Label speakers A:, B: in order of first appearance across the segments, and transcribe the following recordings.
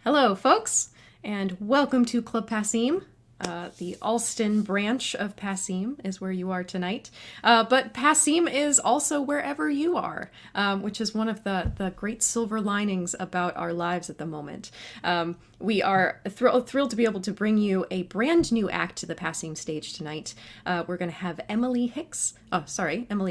A: Hello, folks, and welcome to Club Passim. The Alston branch of Passim is where you are tonight. But Passim is also wherever you are, which is one of the great silver linings about our lives at the moment. We are thrilled to be able to bring you a brand new act to the Passim stage tonight. We're going to have EmmaLee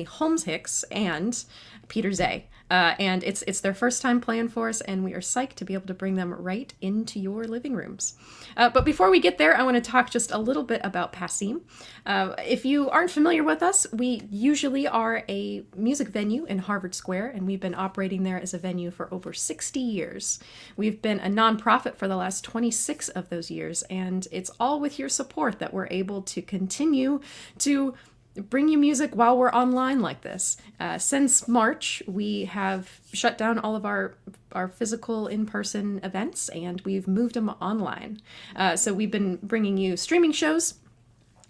A: Holmes-Hicks and Peter Zay. And it's their first time playing for us, and we are psyched to be able to bring them right into your living rooms. But before we get there, I want to talk just a little bit about Passim. If you aren't familiar with us, we usually are a music venue in Harvard Square, and we've been operating there as a venue for over 60 years. We've been a nonprofit for the last 26 of those years, and it's all with your support that we're able to continue to bring you music while we're online like this. Since March, we have shut down all of our physical in-person events, and we've moved them online. So we've been bringing you streaming shows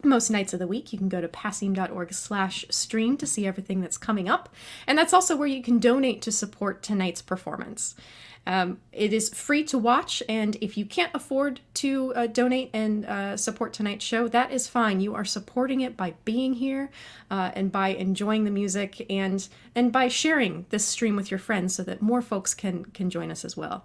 A: most nights of the week. You can go to passim.org/stream to see everything that's coming up. And that's also where you can donate to support tonight's performance. It is free to watch, and if you can't afford to donate and support tonight's show, that is fine. You are supporting it by being here and by enjoying the music and by sharing this stream with your friends so that more folks can join us as well.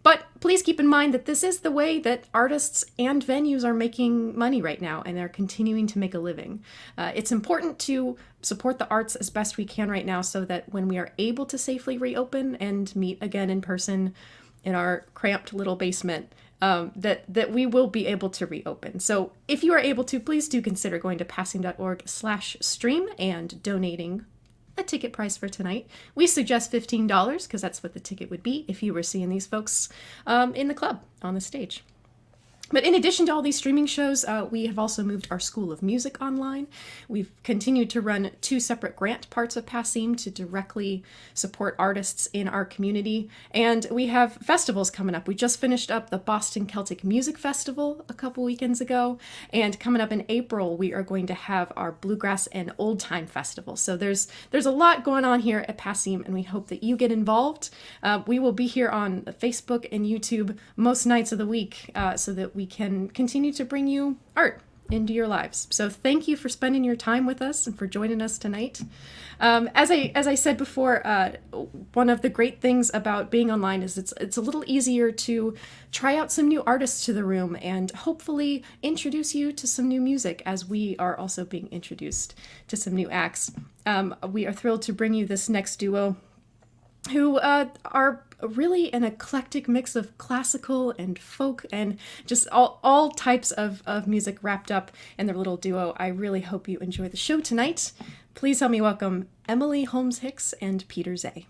A: But please keep in mind that this is the way that artists and venues are making money right now, and they're continuing to make a living. It's important to support the arts as best we can right now so that when we are able to safely reopen and meet again in person in our cramped little basement, that we will be able to reopen. So if you are able to, please do consider going to passim.org/stream and donating a ticket price for tonight. We suggest $15 because that's what the ticket would be if you were seeing these folks in the club on the stage. But in addition to all these streaming shows, we have also moved our School of Music online. We've continued to run 2 separate grant parts of Passim to directly support artists in our community. And we have festivals coming up. We just finished up the Boston Celtic Music Festival a couple weekends ago. And coming up in April, we are going to have our Bluegrass and Old Time Festival. So there's a lot going on here at Passim, and we hope that you get involved. We will be here on Facebook and YouTube most nights of the week so that we can continue to bring you art into your lives. So thank you for spending your time with us and for joining us tonight. As I said before, one of the great things about being online is it's a little easier to try out some new artists to the room and hopefully introduce you to some new music as we are also being introduced to some new acts. We are thrilled to bring you this next duo who are really an eclectic mix of classical and folk and just all types of music wrapped up in their little duo. I really hope you enjoy the show tonight. Please help me welcome EmmaLee Holmes-Hicks and Peter Zay.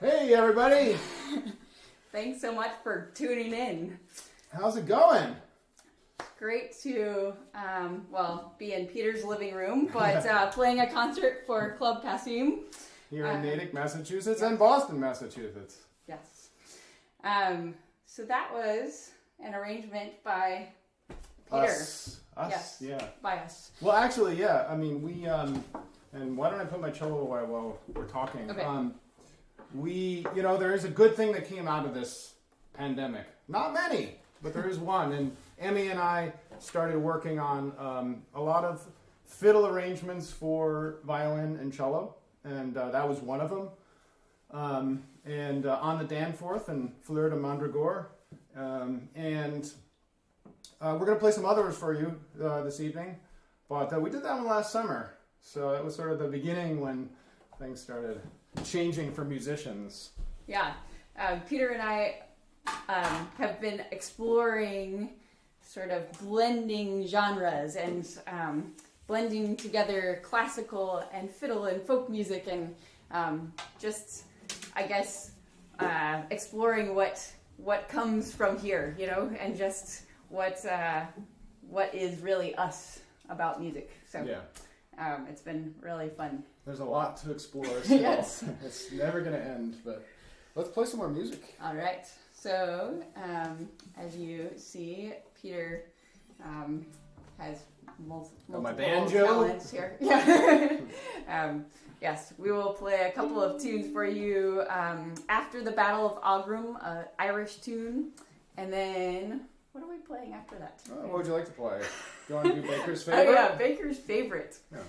B: Hey everybody!
C: Thanks so much for tuning in.
B: How's it going?
C: Great to, be in Peter's living room, but playing a concert for Club Passim.
B: Here in Natick, Massachusetts, and Boston, Massachusetts.
C: Yes. So that was an arrangement by Peter.
B: Us,
C: yes,
B: yeah.
C: By us.
B: Well, actually, yeah. I mean, we and why don't I put my cello away while we're talking?
C: Okay.
B: There is a good thing that came out of this pandemic. Not many, but there is one. And Emmy and I started working on a lot of fiddle arrangements for violin and cello, and that was one of them. And On the Danforth and Fleur de Mandragore. And we're going to play some others for you this evening. But we did that one last summer. So it was sort of the beginning when things started changing for musicians.
C: Yeah. Peter and I have been exploring sort of blending genres and blending together classical and fiddle and folk music and exploring what comes from here, and just what is really us about music. So yeah. It's been really fun.
B: There's a lot to explore still.
C: Yes.
B: It's never going to end, but let's play some more music.
C: All right. So, as you see, Peter has multiple
B: my banjo
C: talents here. Yeah. Yes, we will play a couple of tunes for you after the Battle of Aughrim, an Irish tune, and then what are we playing after that?
B: What would you like to play? Do you want to do Baker's Favorite?
C: Oh yeah, Baker's Favorite.
B: Yeah.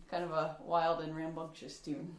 C: Kind of a wild and rambunctious tune.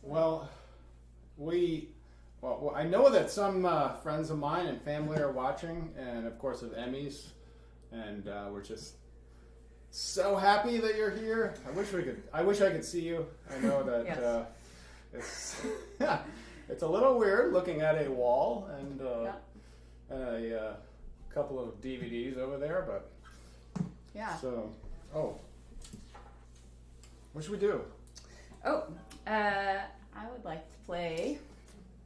B: Well, well, I know that some friends of mine and family are watching, and of course of Emmy's, and we're just so happy that you're here. I wish I could see you. I know that
C: Yes.
B: it's it's a little weird looking at a wall and a couple of DVDs over there, but
C: Yeah.
B: so what should we do?
C: Oh, I would like to play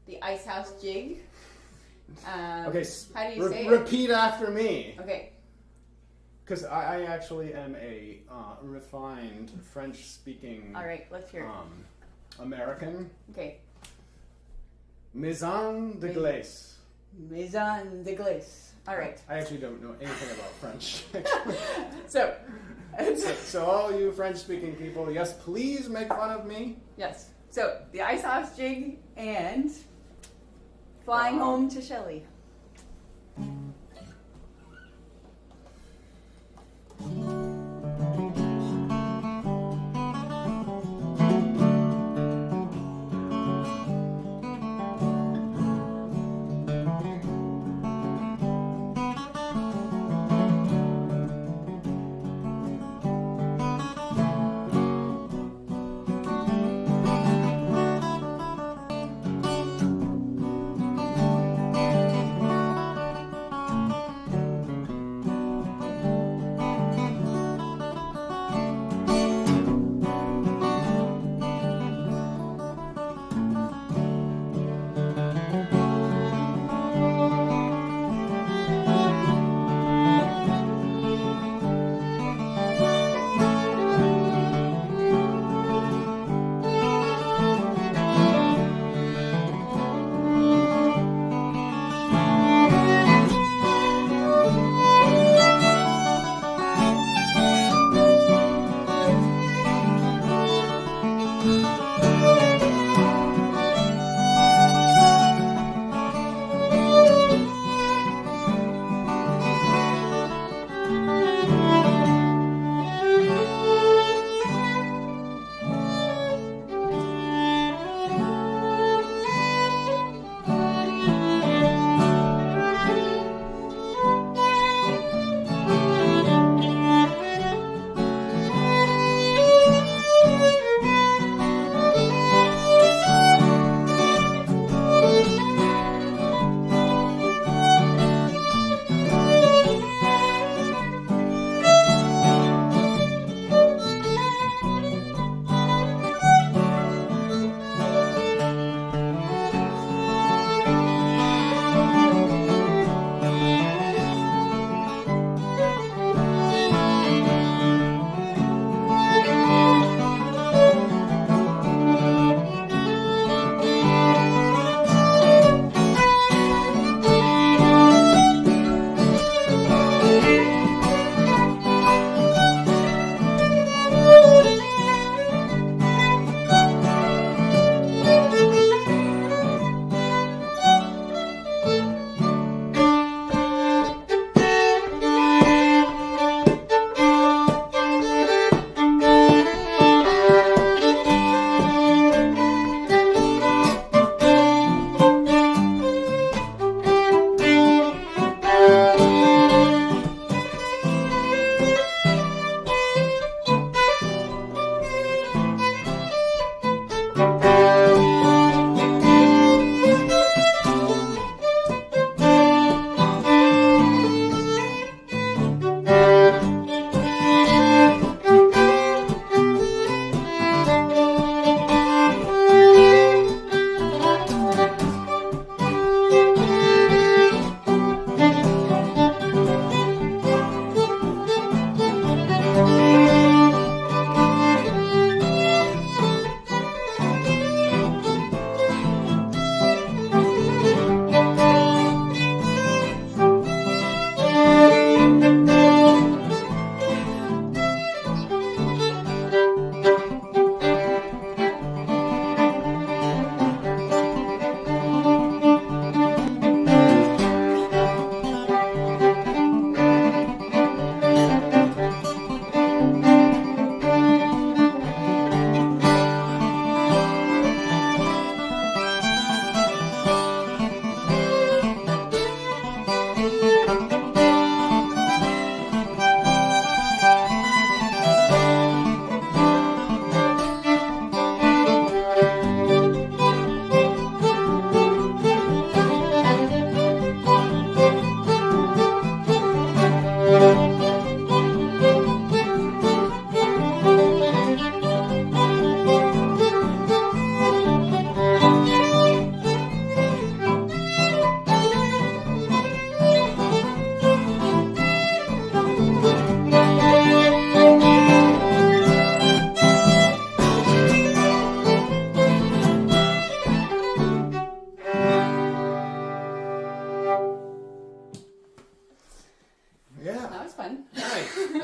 C: the Ice House Jig.
B: Okay,
C: How do you say it?
B: repeat after me.
C: Okay.
B: Because I actually am a refined French-speaking
C: All right. Let's hear it.
B: American.
C: Okay.
B: Maison de glace.
C: Maison de glace. All right.
B: I actually don't know anything about French.
C: So,
B: so all you French-speaking people, yes, please make fun of me.
C: yes. So the Ice House Jig and Flying Home to Shelley.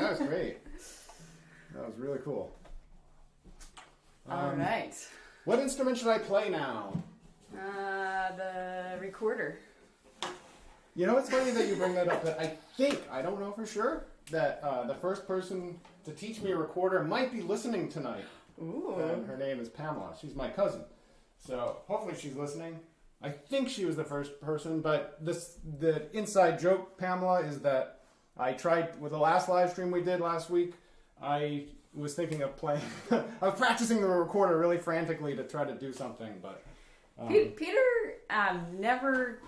B: That was great. That was really cool.
C: All right.
B: What instrument should I play now?
C: The recorder.
B: You know, it's funny that you bring that up. That I don't know for sure, that the first person to teach me a recorder might be listening tonight.
C: Ooh.
B: And her name is Pamela. She's my cousin. So hopefully she's listening. I think she was the first person, but the inside joke, Pamela, is that I tried, with the last live stream we did last week, I was thinking of playing, I was practicing the recorder really frantically to try to do something, but...
C: Peter never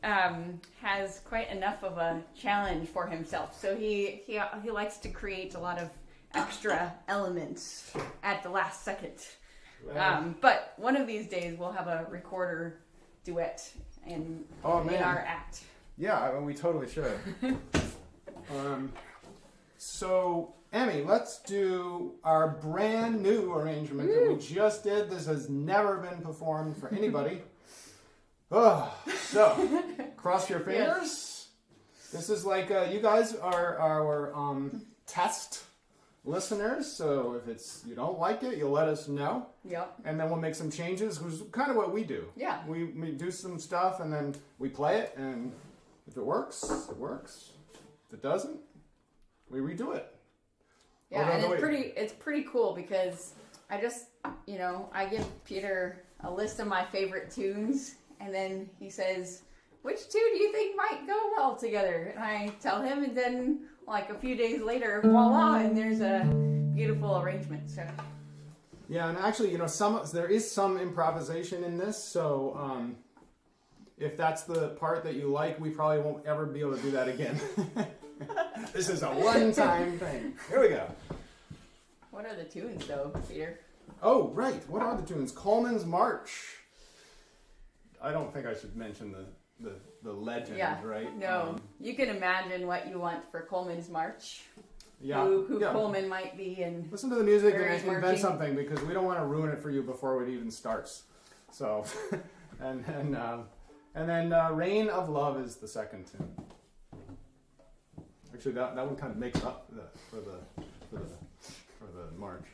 C: has quite enough of a challenge for himself, so he likes to create a lot of extra elements at the last second. But one of these days we'll have a recorder duet in our act.
B: Yeah, we totally should. So, Emmy, let's do our brand new arrangement that we just did. This has never been performed for anybody. So, cross your fingers. Yes. This is like, you guys are our test listeners, so if you don't like it, you'll let us know.
C: Yep.
B: And then we'll make some changes, which is kind of what we do.
C: Yeah.
B: We do some stuff, and then we play it, and if it works, it works. If it doesn't, we redo it.
C: Yeah, and it's pretty cool because I give Peter a list of my favorite tunes, and then he says, which two do you think might go well together? And I tell him, and then like a few days later, voila, and there's a beautiful arrangement. So
B: yeah, and actually, there is some improvisation in this, so if that's the part that you like, we probably won't ever be able to do that again. This is a one-time thing. Here we go.
C: What are the tunes, though, Peter?
B: Oh, right. What are the tunes? Coleman's March. I don't think I should mention the legend, right?
C: No. You can imagine what you want for Coleman's March.
B: Yeah.
C: Who Coleman might be, and
B: listen to the music and
C: marching.
B: invent something, because we don't want to ruin it for you before it even starts. So, and then Reign of Love is the second tune. Actually, that one kind of makes up for the march.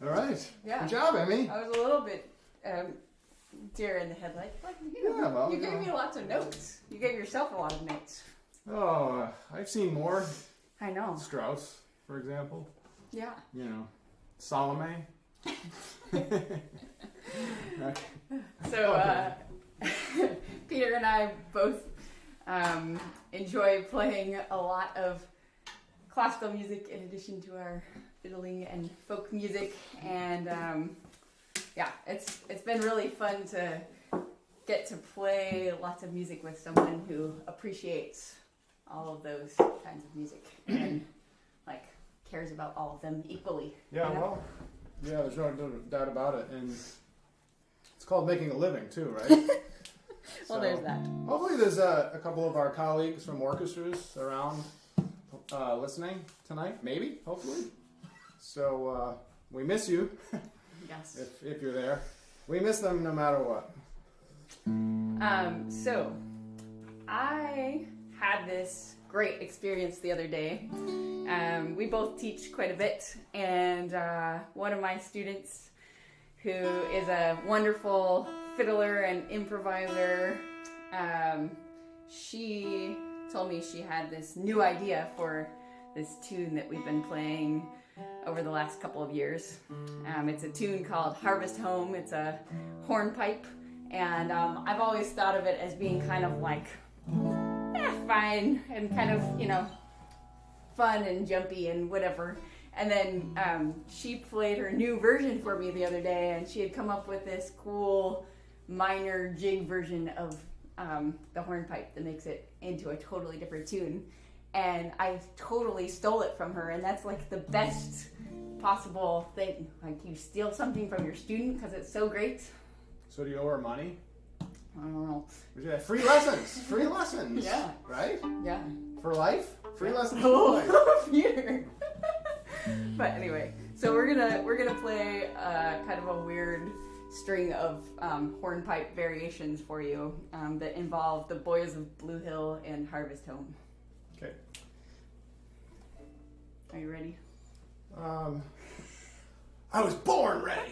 B: All right.
C: Yeah.
B: Good job, Emmy.
C: I was a little bit deer in the headlights. Like,
B: Yeah, well,
C: you gave me lots of notes. You gave yourself a lot of notes.
B: Oh, I've seen more.
C: I know.
B: Strauss, for example.
C: Yeah.
B: You know, Salome.
C: So Peter and I both enjoy playing a lot of classical music in addition to our fiddling and folk music, and yeah, it's been really fun to get to play lots of music with someone who appreciates all of those kinds of music and like cares about all of them equally.
B: Yeah,
C: you know?
B: well, yeah, there's no doubt about it, and it's called making a living too, right?
C: Well, there's that.
B: Hopefully, there's a couple of our colleagues from orchestras around listening tonight. Maybe, hopefully. So we miss you.
C: Yes.
B: if you're there, we miss them no matter what.
C: So I had this great experience the other day. We both teach quite a bit, and one of my students, who is a wonderful fiddler and improviser, she told me she had this new idea for this tune that we've been playing over the last couple of years. It's a tune called Harvest Home. It's a hornpipe, and I've always thought of it as being kind of like fine and kind of, you know, fun and jumpy and whatever. And then she played her new version for me the other day, and she had come up with this cool minor jig version of the hornpipe that makes it into a totally different tune. And I totally stole it from her, and that's like the best possible thing. Like, you steal something from your student because it's so great.
B: So do you owe her money?
C: I don't know.
B: Yeah, free lessons. Free lessons.
C: Yeah.
B: Right?
C: Yeah.
B: For life? Free lessons for life.
C: Peter. But anyway, so we're gonna play kind of a weird string of hornpipe variations for you that involve the Boys of Blue Hill and Harvest Home.
B: Okay.
C: Are you ready?
B: I was born ready.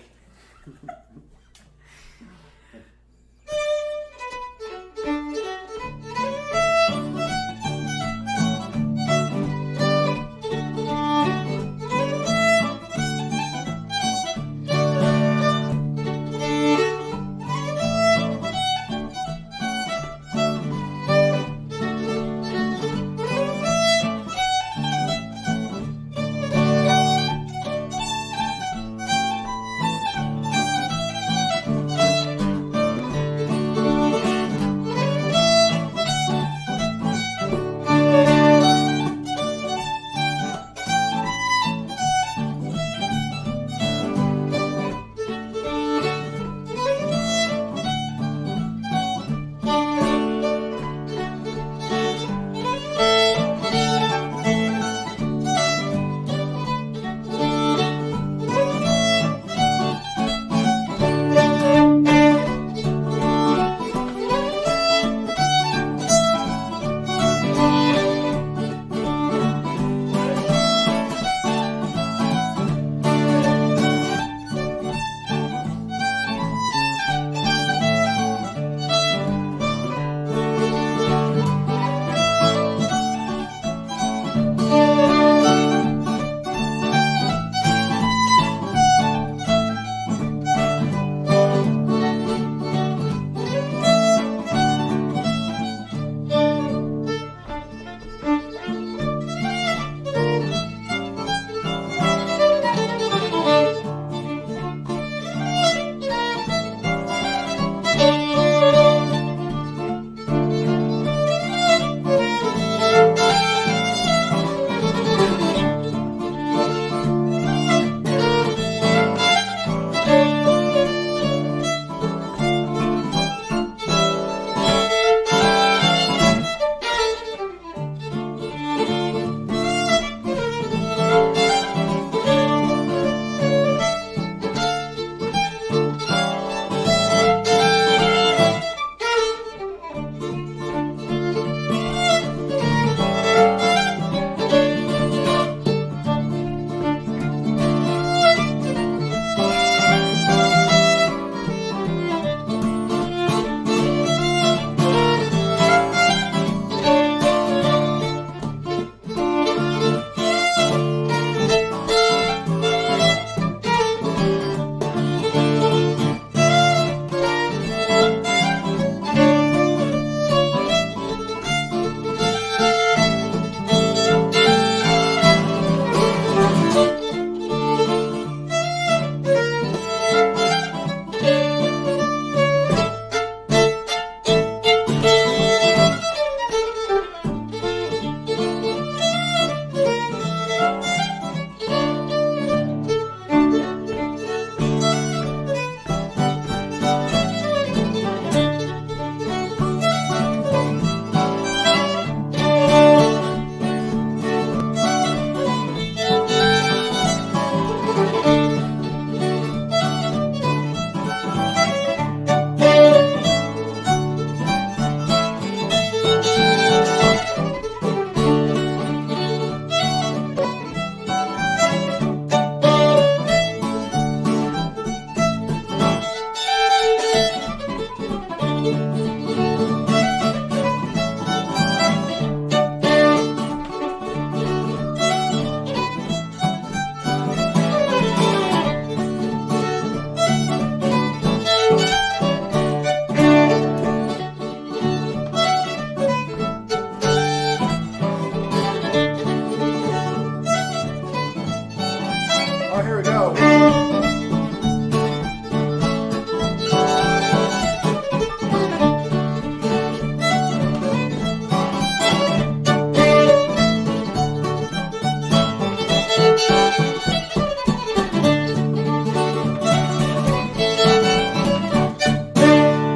B: Oh, here we go.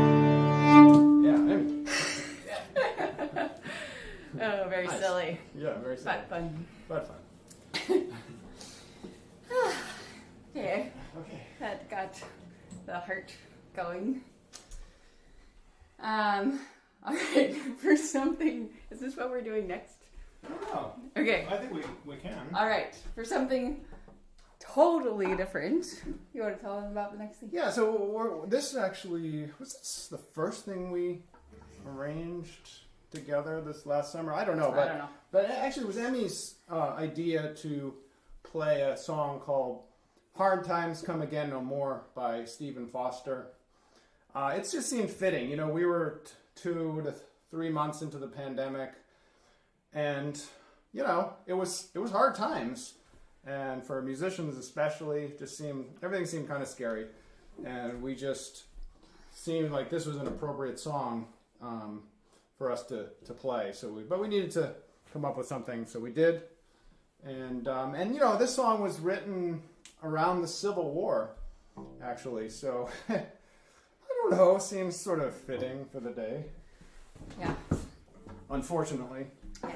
B: Yeah, Emmy.
C: Oh, very
B: Nice.
C: silly.
B: Yeah, very silly.
C: But fun.
B: But fun.
C: Okay,
B: Okay.
C: that got the heart going. All right, for something, is this what we're doing next?
B: Oh,
C: Okay,
B: I think we can.
C: all right, for something totally different. You want to tell them about the next thing?
B: Yeah, so this actually, was this the first thing we arranged together this last summer? I don't know, but
C: I don't know.
B: But actually, it was Emmy's idea to play a song called "Hard Times Come Again No More" by Stephen Foster. It just seemed fitting. You know, we were 2 to 3 months into the pandemic, and you know, it was hard times, and for musicians especially, everything seemed kind of scary, and we just seemed like this was an appropriate song for us to play. But we needed to come up with something, so we did. And you know, this song was written around the Civil War, actually. So I don't know, seems sort of fitting for the day.
C: Yeah.
B: Unfortunately.
C: Yeah.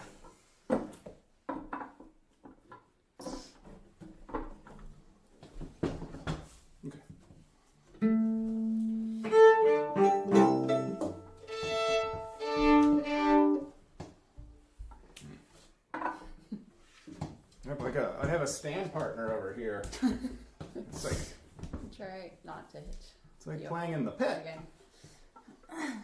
B: Okay. I have a stand partner over here. It's like
C: Try not to hit.
B: it's like
C: Yep.
B: playing in the pit.
C: Again.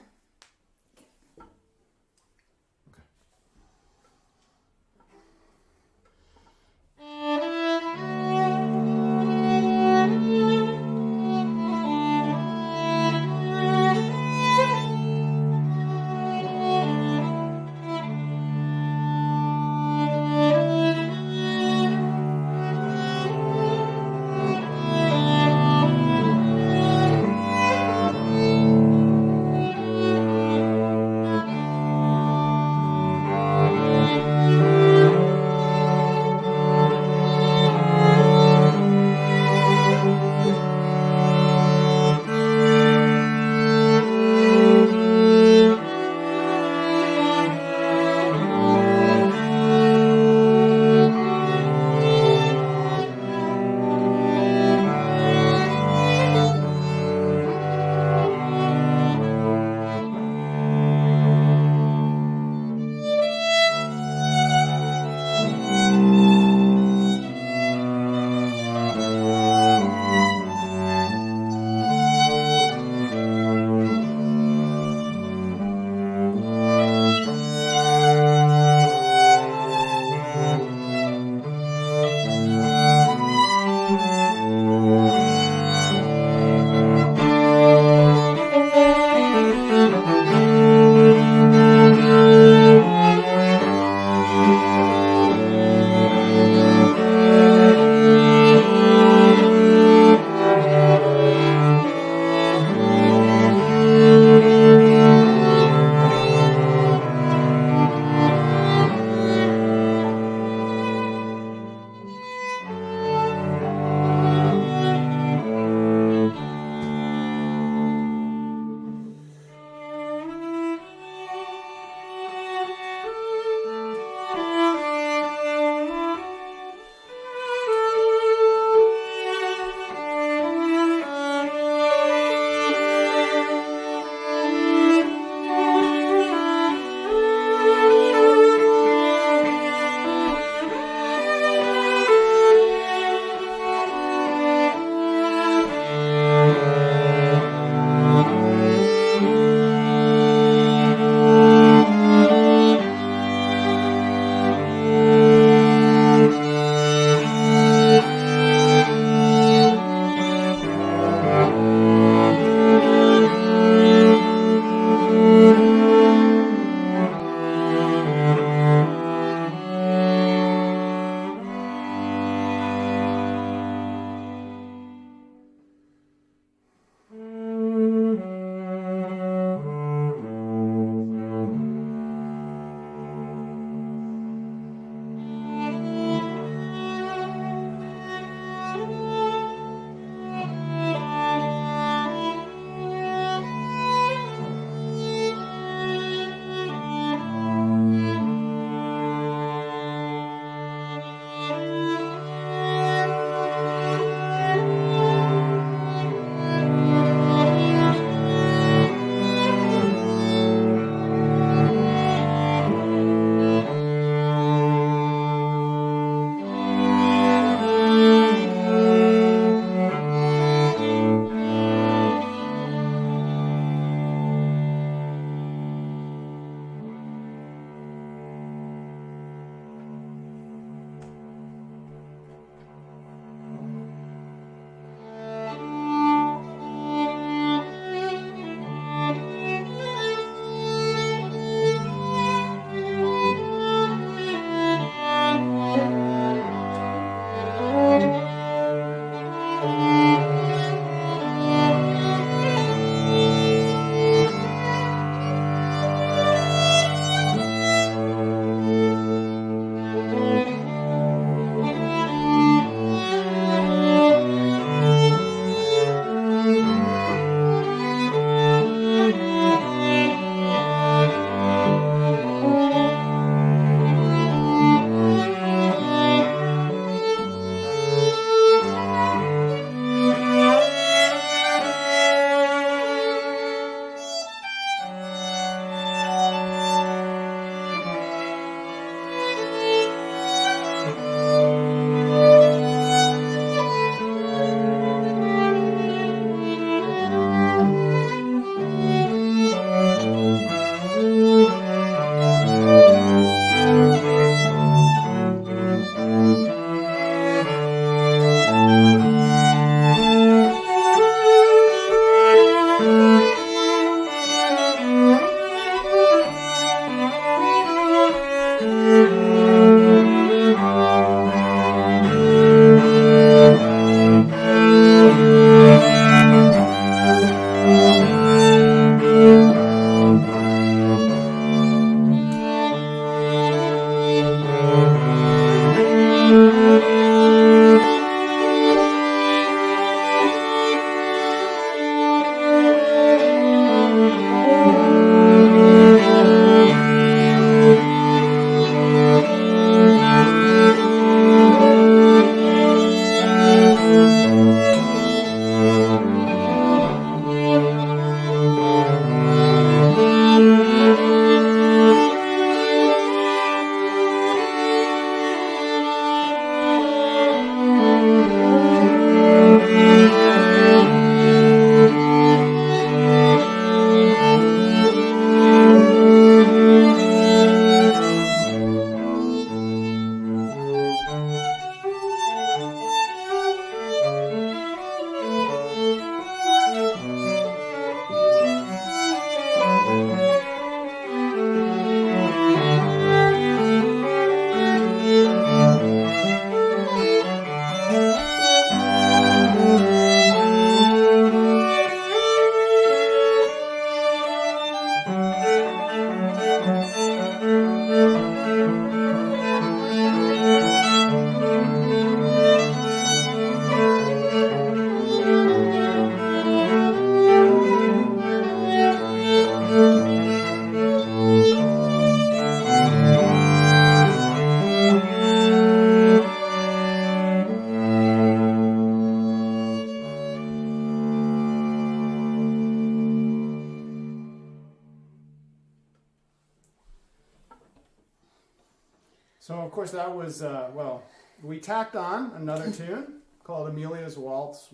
B: So of course that was well. We tacked on another tune called Amelia's Waltz,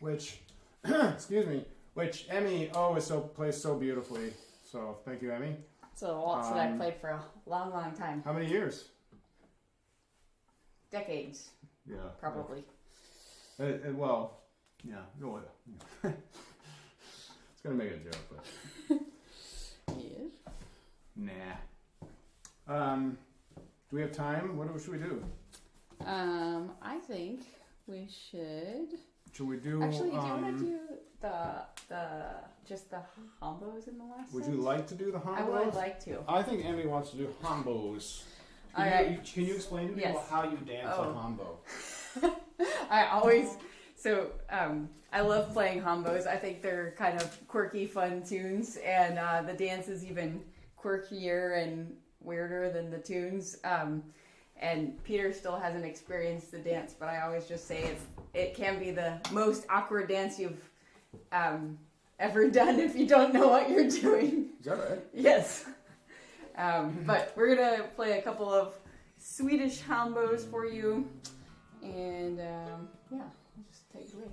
B: which excuse me, which Emmy plays so beautifully. So thank you, Emmy.
C: It's a waltz that I've played for a long, long time.
B: How many years?
C: Decades,
B: Yeah,
C: probably.
B: Well, yeah. No, it's gonna make a joke, but
C: Yes.
B: nah. Do we have time? What should we do?
C: I think we should.
B: Should we do?
C: Actually, do you want to do the hombos in the last?
B: Would
C: set?
B: you like to do the hombos?
C: I would like to.
B: I think Emmy wants to do hombos.
C: All right.
B: Can you explain to me
C: Yes.
B: how you dance a
C: Oh.
B: hombo?
C: I love playing hombos. I think they're kind of quirky, fun tunes, and the dance is even quirkier and weirder than the tunes. And Peter still hasn't experienced the dance, but I always just say it can be the most awkward dance you've ever done if you don't know what you're doing.
B: Is that right?
C: Yes. But we're gonna play a couple of Swedish hombos for you, and yeah, I'll just take it away.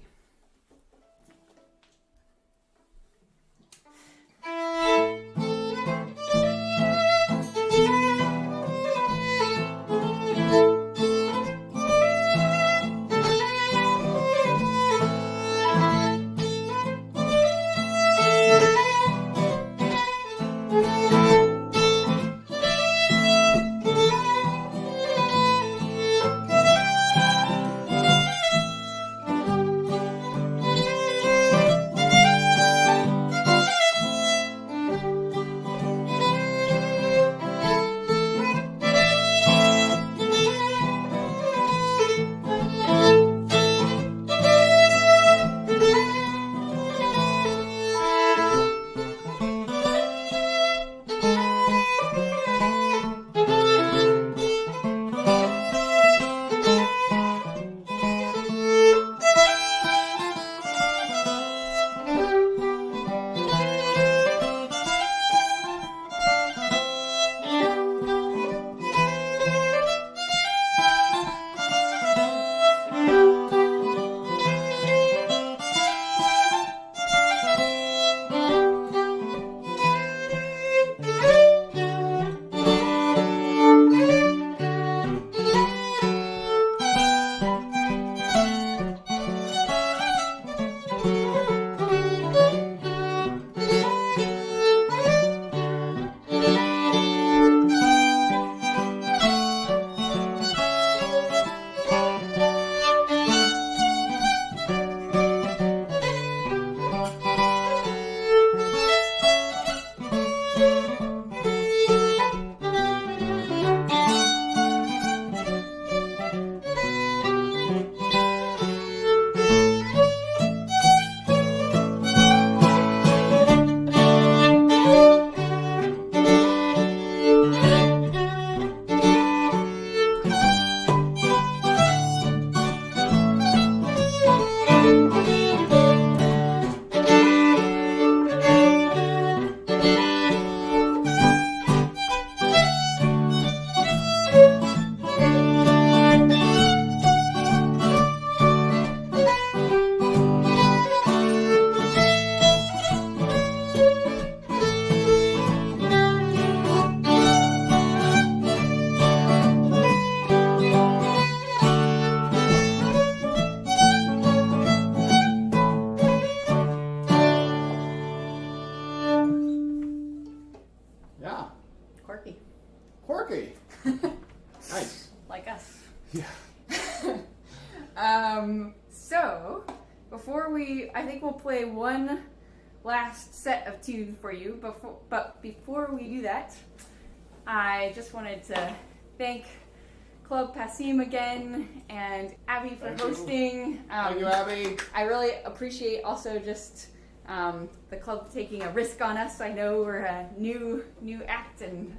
B: Quirky. Nice.
C: Like us.
B: Yeah.
C: So, I think we'll play one last set of tunes for you. But before we do that, I just wanted to thank Club Passim again and Abby for hosting.
B: Thank you, Abby.
C: I really appreciate also just the club taking a risk on us. I know we're a new act, and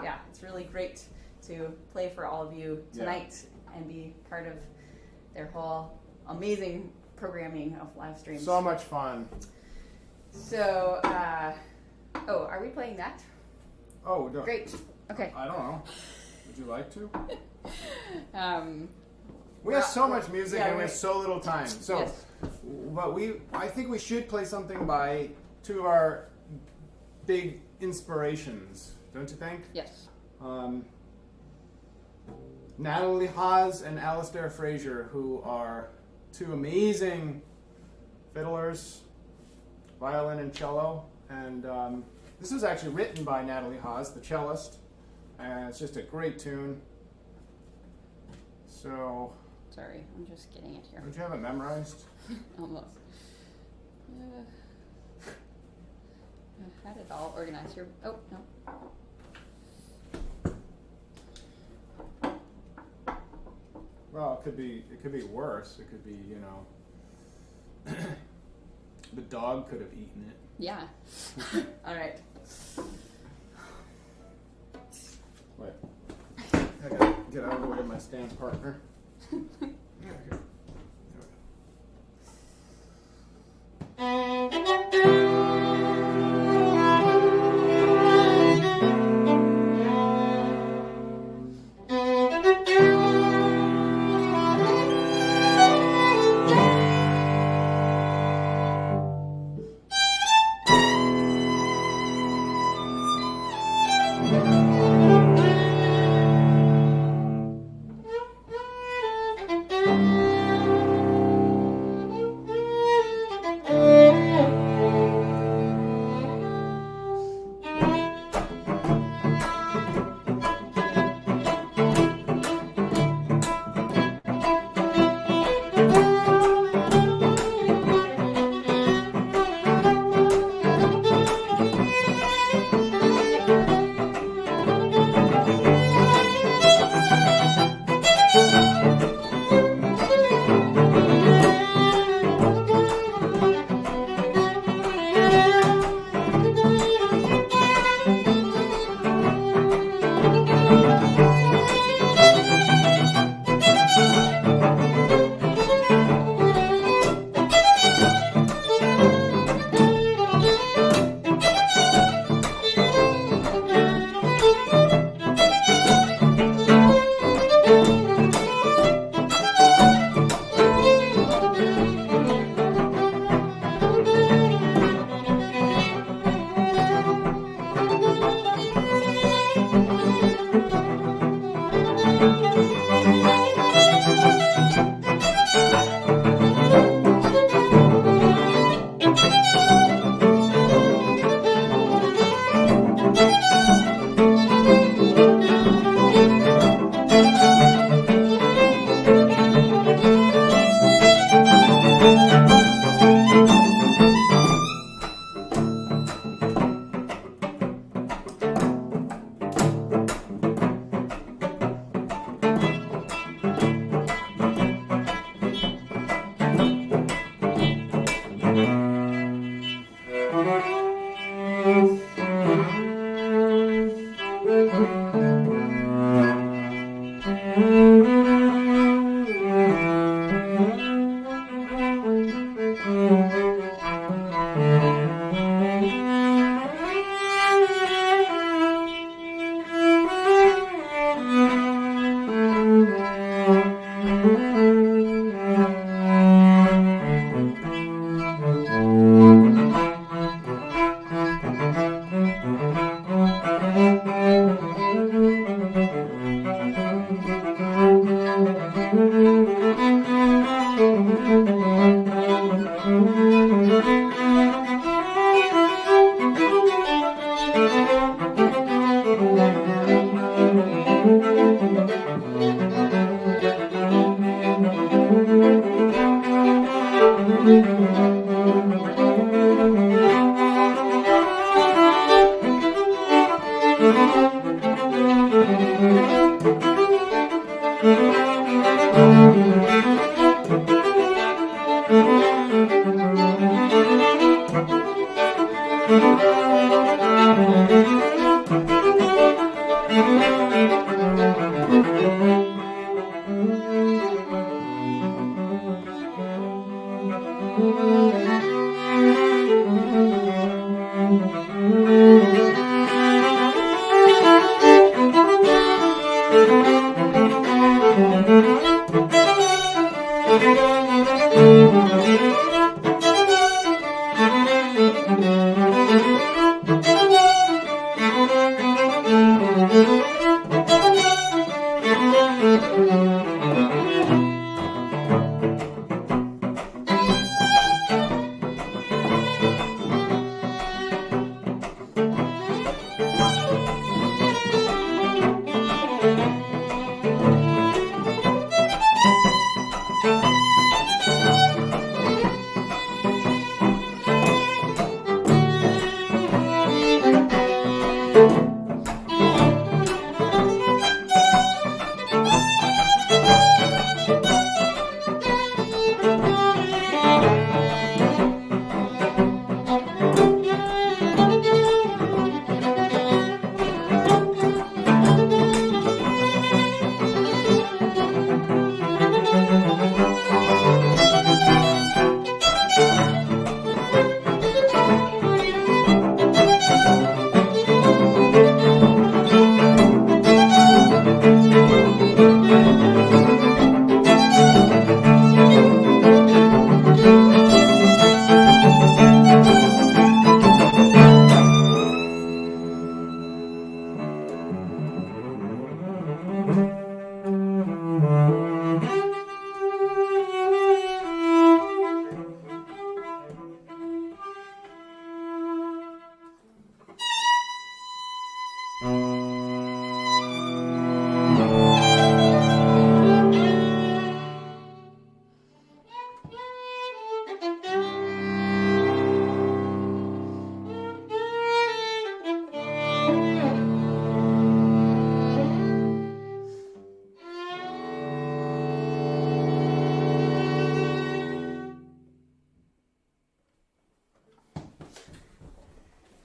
C: yeah, it's really great to play for all of you tonight and be part of their whole amazing programming of live streams.
B: So much fun.
C: So, are we playing that?
B: Oh, no.
C: Great. Okay.
B: I don't know. Would you like to?
C: Um,
B: We have so much music
C: yeah,
B: and we have so little time. So,
C: Yes.
B: but I think we should play something by two of our big inspirations, don't you think?
C: yes.
B: Natalie Haas and Alistair Fraser, who are two amazing fiddlers, violin and cello. And this was actually written by Natalie Haas, the cellist, and it's just a great tune. So,
C: Sorry, I'm just getting it here.
B: don't you have it memorized?
C: Almost. I had it all organized here. Oh, no.
B: Well, it could be worse. It could be, the dog could have eaten it.
C: Yeah. All right.
B: Wait. I gotta get out of the way of my stand partner. Okay.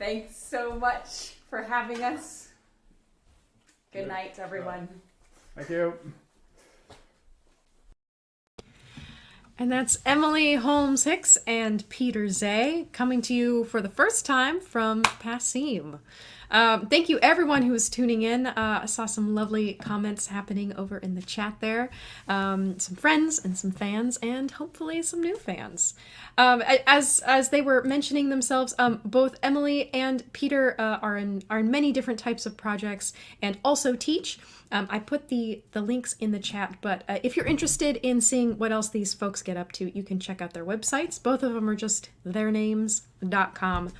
C: Thanks so much for having us. Good night, everyone.
B: Thank you.
A: And that's EmmaLee Holmes-Hicks and Peter Zay coming to you for the first time from Passim. Thank you everyone who is tuning in. I saw some lovely comments happening over in the chat there. Some friends and some fans and hopefully some new fans. As they were mentioning themselves, both EmmaLee and Peter are in many different types of projects and also teach. I put the links in the chat, but if you're interested in seeing what else these folks get up to, you can check out their websites. Both of them are just theirnames.com.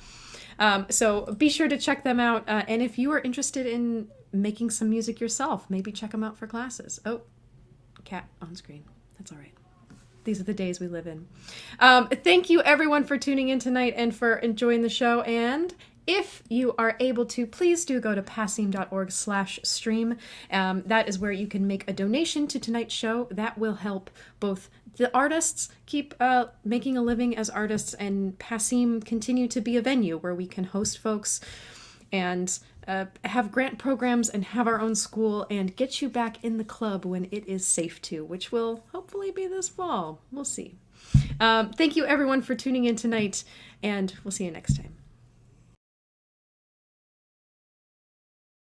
A: So be sure to check them out. And if you are interested in making some music yourself, maybe check them out for classes. Oh, cat on screen. That's all right. These are the days we live in. Thank you everyone for tuning in tonight and for enjoying the show. And if you are able to, please do go to passim.org/stream. That is where you can make a donation to tonight's show. That will help both the artists keep making a living as artists and Passim continue to be a venue where we can host folks and have grant programs and have our own school and get you back in the club when it is safe to, which will hopefully be this fall. We'll see. Thank you everyone for tuning in tonight, and we'll see you next time.